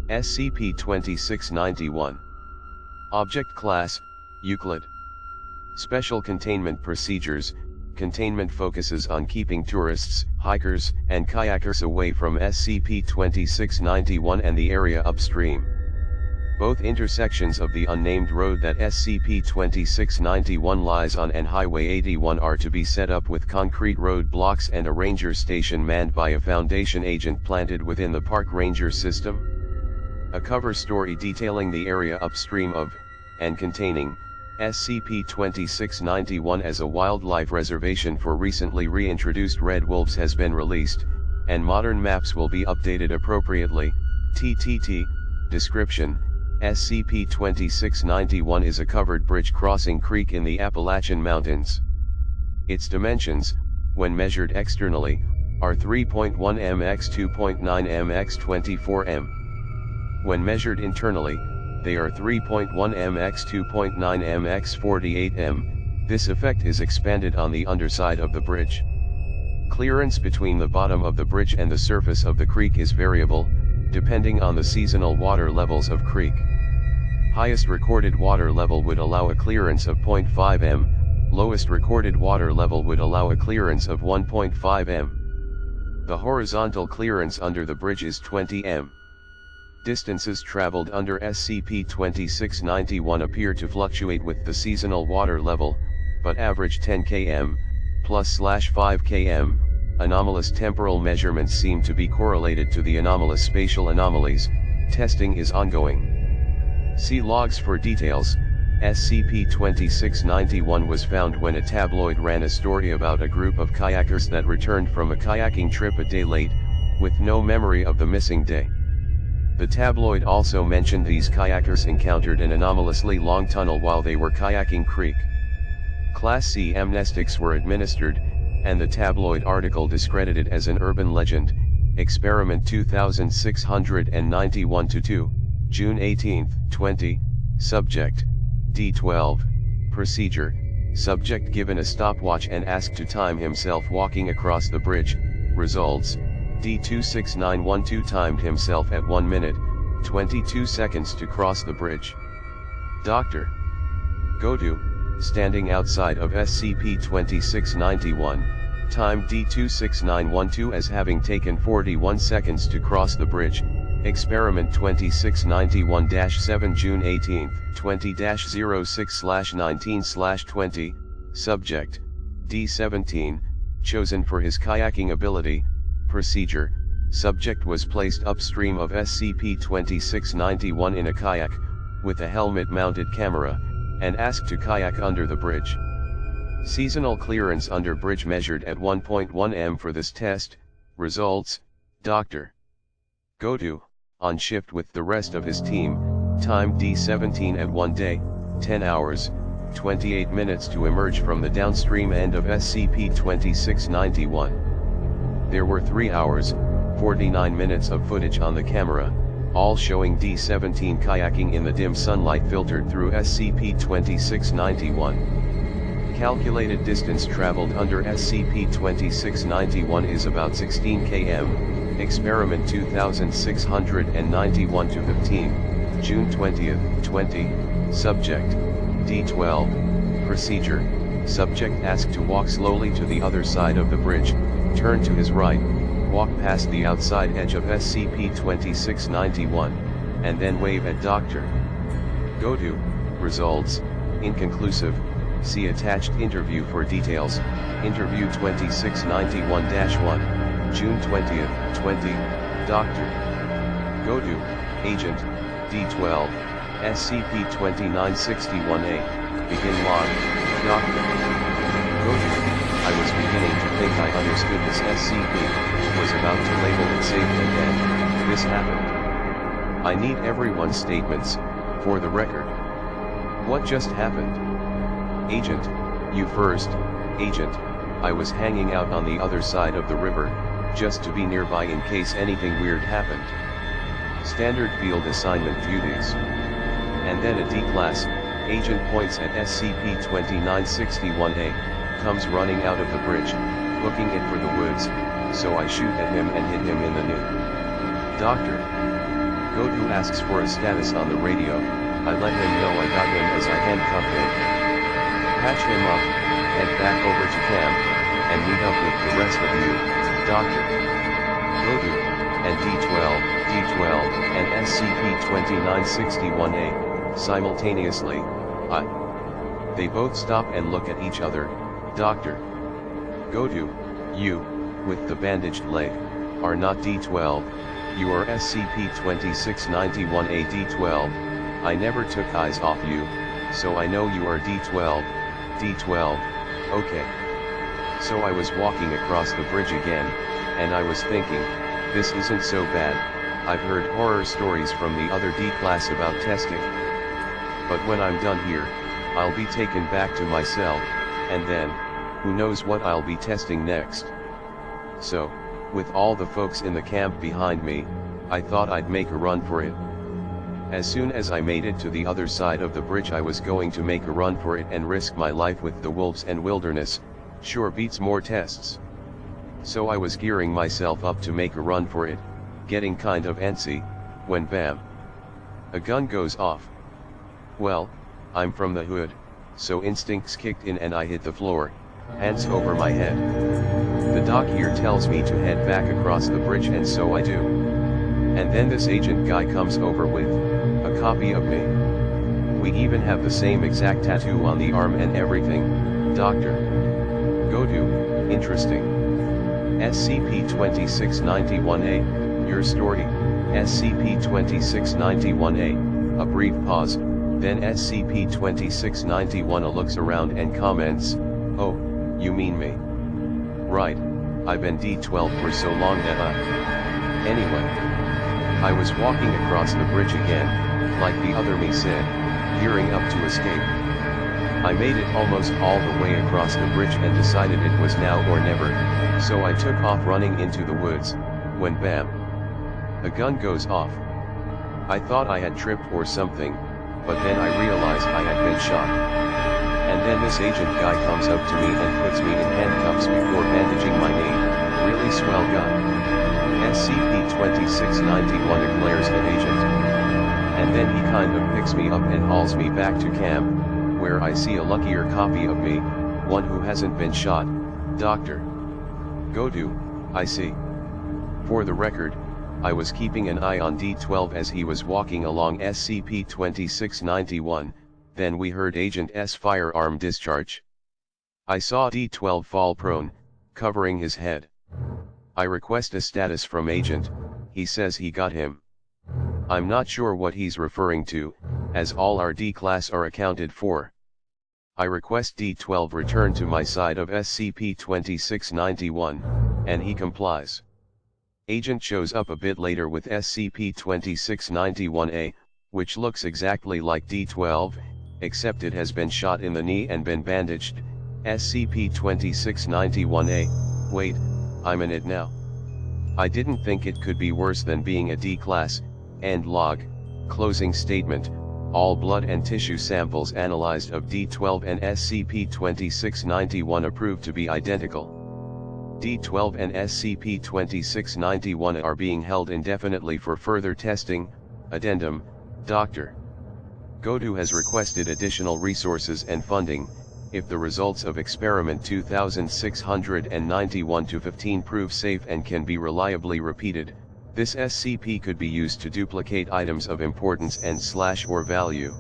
SCP-2691. Object Class, Euclid. Special Containment Procedures. Containment focuses on keeping tourists, hikers, and kayakers away from SCP-2691 and the area upstream. Both intersections of the unnamed road that SCP-2691 lies on and Highway 81 are to be set up with concrete road blocks and a ranger station manned by a Foundation agent planted within the park ranger system. A cover story detailing the area upstream of, and containing, SCP-2691 as a wildlife reservation for recently reintroduced red wolves has been released, and modern maps will be updated appropriately. TTT. Description: SCP-2691 is a covered bridge crossing creek in the Appalachian Mountains. Its dimensions, when measured externally, are 3.1 m x 2.9 m x 24 m. When measured internally, they are 3.1 m x 2.9 m x 48 m. This effect is expanded on the underside of the bridge. Clearance between the bottom of the bridge and the surface of the creek is variable, depending on the seasonal water levels of creek. Highest recorded water level would allow a clearance of 0.5 m, lowest recorded water level would allow a clearance of 1.5 m. The horizontal clearance under the bridge is 20 m. Distances traveled under SCP-2691 appear to fluctuate with the seasonal water level, but average 10 km, +/5 km. Anomalous temporal measurements seem to be correlated to the anomalous spatial anomalies. Testing is ongoing. See logs for details. SCP-2691 was found when a tabloid ran a story about a group of kayakers that returned from a kayaking trip a day late, with no memory of the missing day. The tabloid also mentioned these kayakers encountered an anomalously long tunnel while they were kayaking creek. Class C amnestics were administered, and the tabloid article discredited as an urban legend. Experiment 2691-2, June 18, 20, Subject, D12, Procedure, Subject given a stopwatch and asked to time himself walking across the bridge. Results, D26912 timed himself at 1 minute, 22 seconds to cross the bridge. Dr. Godu, standing outside of SCP-2691, timed D26912 as having taken 41 seconds to cross the bridge. Experiment 2691-7 June 18, 20-06/19/20, Subject, D17, chosen for his kayaking ability. Procedure, Subject was placed upstream of SCP-2691 in a kayak, with a helmet-mounted camera, and asked to kayak under the bridge. Seasonal clearance under bridge measured at 1.1 m for this test. Results, Dr. Godu, on shift with the rest of his team, timed D17 at 1 day, 10 hours, 28 minutes to emerge from the downstream end of SCP-2691. There were 3 hours, 49 minutes of footage on the camera, all showing D17 kayaking in the dim sunlight filtered through SCP-2691. Calculated distance traveled under SCP-2691 is about 16 km. Experiment 2691-15, June 20, 20, Subject, D12, Procedure, Subject asked to walk slowly to the other side of the bridge, turn to his right, walk past the outside edge of SCP-2691, and then wave at Dr. Godu. Results, inconclusive. See attached interview for details. Interview 2691-1, June 20, 20, Dr. Godu, Agent, D12, SCP-2961-A, begin log, Dr. Godu, I was beginning to think I understood this SCP, was about to label it safe and then, this happened. I need everyone's statements, for the record. What just happened? Agent, you first. Agent, I was hanging out on the other side of the river, just to be nearby in case anything weird happened. Standard field assignment duties. And then a D-Class, Agent points at SCP-2961-A, comes running out of the bridge, booking it for the woods, so I shoot at him and hit him in the knee. Dr. Godu asks for a status on the radio. I let him know I got him as I handcuffed him. Patch him up, head back over to camp, and meet up with the rest of you, Doctor. Godu, and D12, and SCP-2961-A, simultaneously. They both stop and look at each other. Doctor. Godu, you, with the bandaged leg, are not D12, you are SCP-2691-A D12, I never took eyes off you, so I know you are D12, okay. So I was walking across the bridge again, and I was thinking, this isn't so bad, I've heard horror stories from the other D class about testing. But when I'm done here, I'll be taken back to my cell, and then, who knows what I'll be testing next. So, with all the folks in the camp behind me, I thought I'd make a run for it. As soon as I made it to the other side of the bridge, I was going to make a run for it and risk my life with the wolves and wilderness, sure beats more tests. So I was gearing myself up to make a run for it, getting kind of antsy, when bam! A gun goes off. Well, I'm from the hood, so instincts kicked in and I hit the floor, hands over my head. The doc here tells me to head back across the bridge, and so I do. And then this agent guy comes over with a copy of me. We even have the same exact tattoo on the arm and everything, Doctor. Godu, interesting. SCP-2691-A, your story, SCP-2691-A, a brief pause, then SCP-2691-A looks around and comments, oh, you mean me? Right, I've been D12 for so long that Anyway. I was walking across the bridge again, like the other me said, gearing up to escape. I made it almost all the way across the bridge and decided it was now or never, so I took off running into the woods, when bam! A gun goes off. I thought I had tripped or something, but then I realized I had been shot. And then this agent guy comes up to me and puts me in handcuffs before bandaging my knee. Really swell gun. SCP-2691 declares an agent. And then he kind of picks me up and hauls me back to camp, where I see a luckier copy of me, one who hasn't been shot, Doctor. Godu, I see. For the record, I was keeping an eye on D12 as he was walking along SCP-2691, then we heard Agent S firearm discharge. I saw D12 fall prone, covering his head. I request a status from Agent, he says he got him. I'm not sure what he's referring to, as all our D class are accounted for. I request D12 return to my side of SCP-2691, and he complies. Agent shows up a bit later with SCP-2691-A, which looks exactly like D12, except it has been shot in the knee and been bandaged. SCP-2691-A, wait, I'm in it now. I didn't think it could be worse than being a D-class. End log, closing statement, all blood and tissue samples analyzed of D12 and SCP-2691 are proved to be identical. D12 and SCP-2691 are being held indefinitely for further testing. Addendum, Dr. Godu has requested additional resources and funding. If the results of experiment 2691-15 prove safe and can be reliably repeated, this SCP could be used to duplicate items of importance and/or value.